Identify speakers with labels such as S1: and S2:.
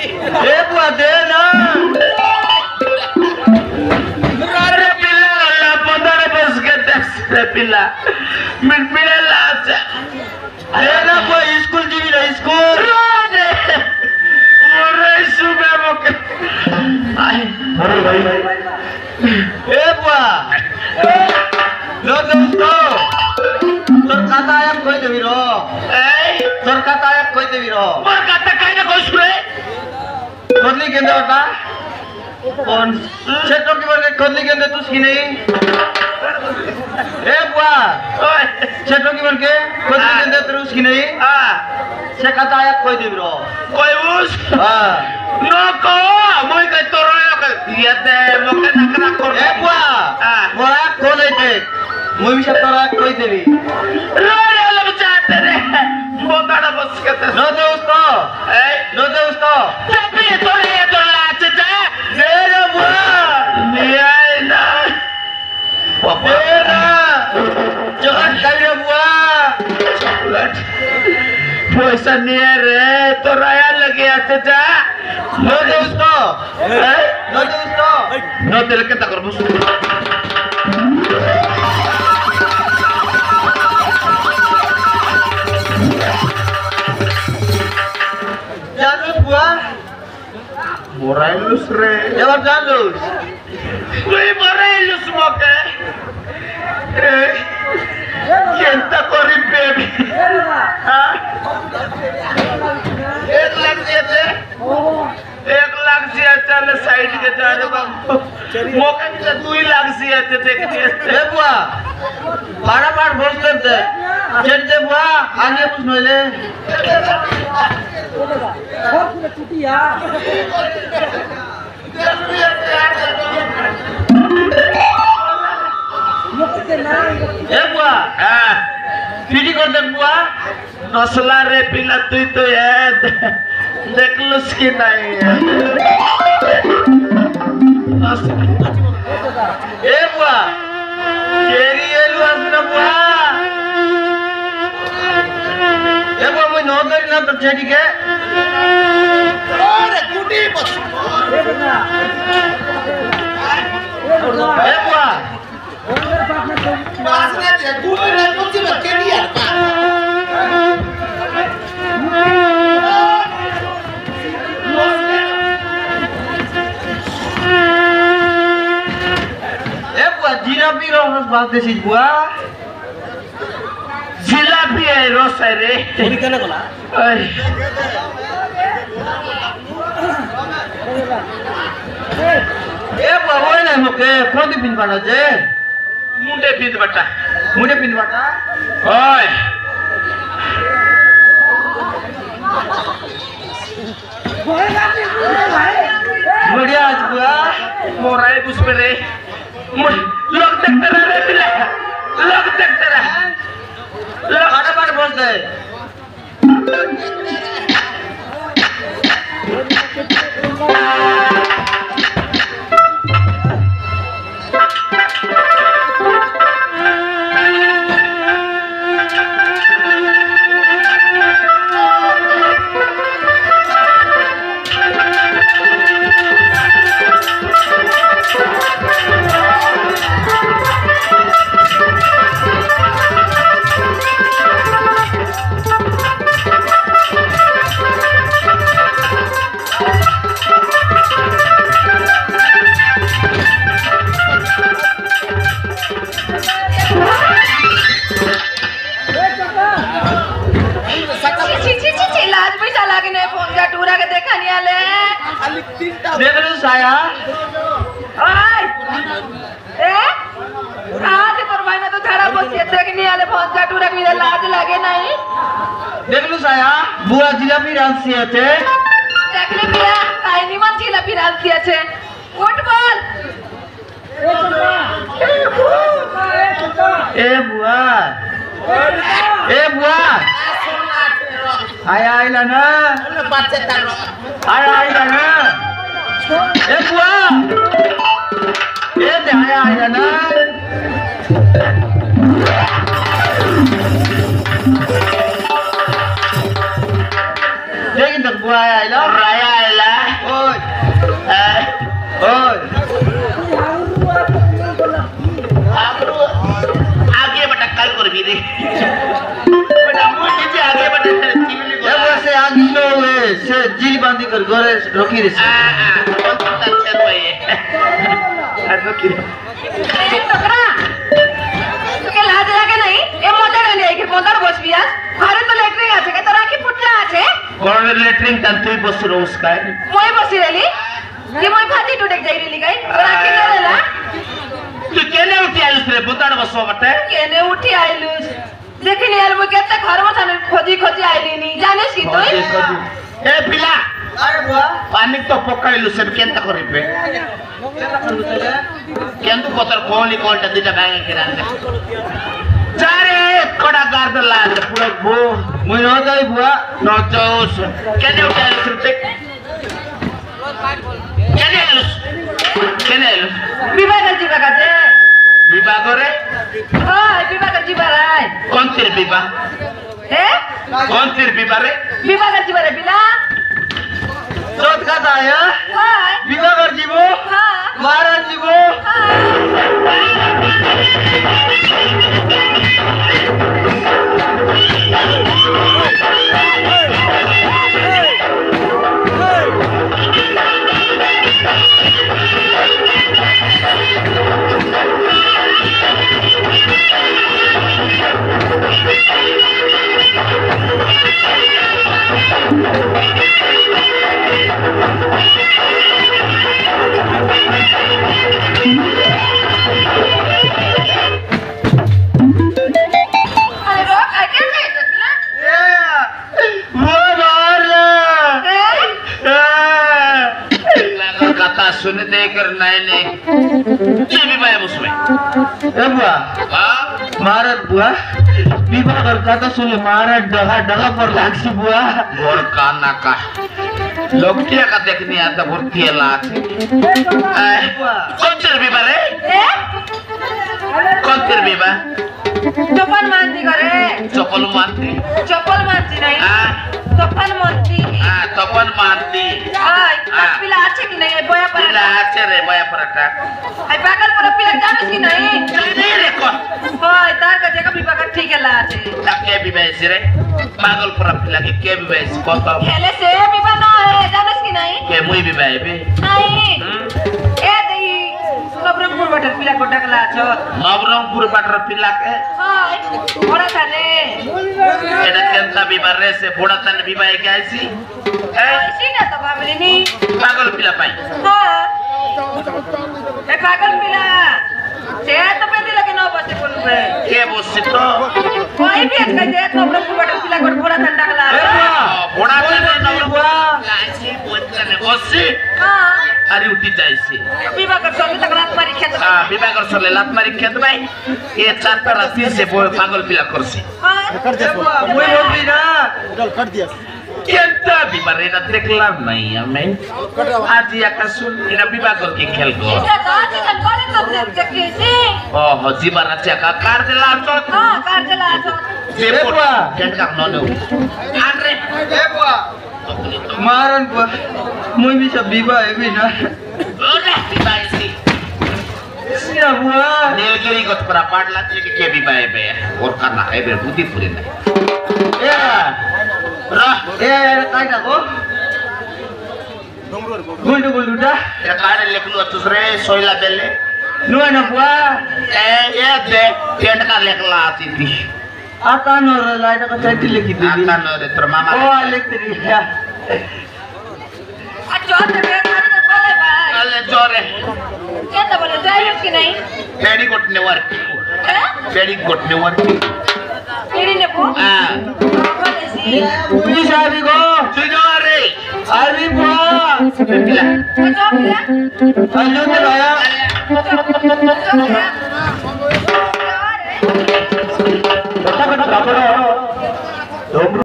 S1: ए बुआ दे ना अरे पिला ला पंद्रह बस के दे पिला मिल पिला ला दे ना बुआ स्कूल जीवी ना स्कूल मोरे सुबह मोके अरे भाई ए बुआ लो दोस्तों তোর কথা এক কই দেবি র এই তোর কথা এক কই দেবি র মোর কথা কাইনা কইছ রে কদলি কেন্দে ওটা কোন ছেটো কি বলে কদলি কেন্দে তুই কি নেই এ বুয়া ওই ছেটো কি বলকে কদলি কেন্দে তুই কি নেই হ্যাঁ সে কথা এক কই দেবি র কইবুস হ্যাঁ নকো মই কই তোর ইয়াতে মকে নাকরা কর এ বুয়া মোরা কোন হইতে মই বিশাল তোরা কই দেবি রে আলো চাতে রে বোতাড়া বস কেতে নো দোস্ত এই নো দোস্ত চাপি তোরে তোলা আছে যা রে রে বুয়া নিয়াই না বাবা রে না জগান খাই রে বুয়া চকলেট পয়সা নিয়ে রে তোরা লাগে আছে যা নো দোস্ত এই নো দোস্ত নো তেরে কেতা করব Morailus re. Ebar janus. Kui Morailus moke. Kenta kori baby. हाँ? 1 लाख से 1 लाख से चल साइड के जाने बाबू. मोके के 2 लाख से देखते. ए बुआ. बार बोल करते. चलते बुआ आगे कुछ मिले. ए बुआ पीटी कर दे बुआ नसला रे पिला तू तो है देख लो की नहीं है ए बुआ केरी एलु असना बुआ ए बुआ मैं नो करी ना तो छेड़ी के अरे कुटी बस ए बुआ मासने दे गुमे रे कुछ में के दिया ए बुआ जीरा भी रोस बात देसी बुआ जिलापी है रोस है रे पूरी केना गला ए बुआ होय ना मके कोंदी पिन बाना जे मुंडे पिन बाटा ओए बढ़िया आज बुआ मोराए कुछ पे रे लोग देखते रहे रे पिला लोग देखते रहे लोग आड़ा बाड़ बोल दे देख लो साया
S2: आय ए आज तोर भाई ने तो थारा बस देखनी आले फोन का टूरा भी लाज लागे नहीं
S1: देख लो साया बुआ जिलापी रांसी আছে
S2: देखले बिया आई निमन जिलापी रांसी আছে उठ बोल
S1: ए बुआ आया आइला ना आया आइला ना ए बुआ ए दे आया आइला ना लेकिन तक बुआ आया आइला से जिल बांधी कर घरे रखी रे
S3: कौन सा चल भाई
S1: रखी
S2: अरे टकरा তোকে লাজ লাগে নাই এ মজা গালি আইকে কোদার বসবি আজ ঘরে তো লেট্রিন আছে কে তোরা কি ফুটলা আছে
S3: কোন লেট্রিন তান তুই বসু রোস কাই
S2: মই বসি রেলি কি মই ফাটি টুটেক যাই রেলি গাই তোরা কি করেলা
S3: তুই কেনে উঠি আইলুস রে বুতাড় বসো বটে
S2: কেনে উঠি আইলুস দেখিনি আর মই কেতে ঘর বসানে খোঁজি খোঁজি আইলিনি জানিস কি তুই
S3: এ পিলা
S1: अरे बुआ
S3: पानी तो पकाइलु से केनता करिबे
S1: केना करबो तले
S3: केंतु पतर कोली कोलटा दिटा भांगे किरांगे जारे कोडा गार्द लाज पुरो बो
S1: मुई न जाई बुआ
S3: न जोस केने उठाइलु सुते केने आइलु
S2: বিবাহ কাজে
S3: विवाह करे
S2: হয় বিবাহ কাজে রাই
S3: कौन तेरे विवाह
S2: হে
S3: कौन तेरे विवाह रे
S2: বিবাহ কাজে রে বিলা
S1: चोट का आया
S2: হয়
S1: विवाह कर जीवो
S2: হ্যাঁ
S1: महाराज जीवो
S2: আরে রক আগে নে বিলা
S1: बुआ बाहर
S3: कथा सुन देकर नैने ये विवाह है उसमें
S1: ए बुआ
S3: हाँ
S1: महाराज बुआ विवाह करता तो सुने महाराज डगा डगा पर लागसी बुआ
S3: और काना का लोग क्या का देखने आता भर्ती है लाख कौन तेरे विवाह रे
S2: হে
S3: कौन तेरे विवाह
S2: চপন মানতি করে
S3: चपल मानती
S2: চপল মানতি নাই
S3: हाँ
S2: চপন মানতি
S3: हाँ तपन मानती
S2: হয় পিলা আছে কি নাই বয়া পড়া
S3: पिला आचे रे बया पराठा
S2: আই পাগল পড়া পিলা জানিস কি নাই
S3: नहीं रे कौन
S2: হয় তার কাছে কবি পাগল ঠিক এলা আছে
S3: ता के विवाह से रे पागल पर पिला के विवाह से कौन
S2: হেলে সে বিবাহ না হয় জানিস কি নাই
S3: के मुई विवाह है बे
S2: নাই এ দেই নবরঙ্গপুর বাটার পিলা কোটা কলা আছো
S3: नवरंगपुर बाटर पिला के
S2: হয় ওরা জানে
S3: एडा केंता विवाह रे से बुढ़ा तन विवाह के आईसी
S2: আইসি না তো ভাবলিনি
S3: पागल पिला पाई
S2: হ্যাঁ এ পাগল পিলা সে তো পেদি লাগে না বসে বলবে
S3: के बोसी तो
S2: कोई भी एक जे नबरंगपुर बाटार पिला কোট পুরা ঠান্ডা কলা
S1: ए बुआ
S3: बुढ़ा तन
S1: बुआ
S3: आईसी बोतने बोसी
S2: হ্যাঁ
S3: अरे उठी जाईसी
S2: বিবাহ কর সঙ্গে তক রাত মারি খেতে
S3: हाँ विवाह कर सोले लात मारी खेत भाई ये चार पर राती से पागल पिला करसी
S2: হ্যাঁ
S1: ए बुआ मुई बोली ना
S3: केंता विवाह रे ना देखला नहीं हमें आज या का सुन इना विवाह करके खेल गो
S2: এটা দাদি কান করে তো দেখেছি
S3: ओ हजी बारा का कार दिला तो
S2: হ্যাঁ কার চলা আছো
S3: जे
S1: ए बुआ
S3: केंट का नो अरे
S1: ए बुआ महाराज बुआ मुई भी सब विवाह है भी ना
S3: ओरे विवाह सी
S1: सिया बुआ
S3: नीलगिरी को पर पाडला के विवाह है बे और करना है बे बुद्धि पूरी नहीं
S1: ए
S3: रह
S1: ए काय ना को गुंडू गुंडूटा
S3: ये काड़े लेखलू तुसरे सोइला बेले
S1: नुआ ना बुआ
S3: ए ये दे केंट का लेखला आती थी
S1: आता नो लाइट का टाइटल लिखी दी
S3: आता नो रे तर मामा
S1: ओ लिख दी है
S2: আর জোর দে খালি তো বলে ভাই
S3: अले जोरे
S2: কেন বলে যাইস কি নাই
S3: पेड़ी कोटने वर्क
S2: হ্যাঁ
S3: पेड़ी कोटने वर्क
S2: এড়ি নেবো
S3: हां
S2: বলেছি
S1: पुलिस आदमी को
S3: जोरे
S1: आदमी बुआ
S3: पिला
S2: তো পিলা
S1: अल्लू ने लाया
S2: তো পিলা
S1: बेटा बेटा कपड़ा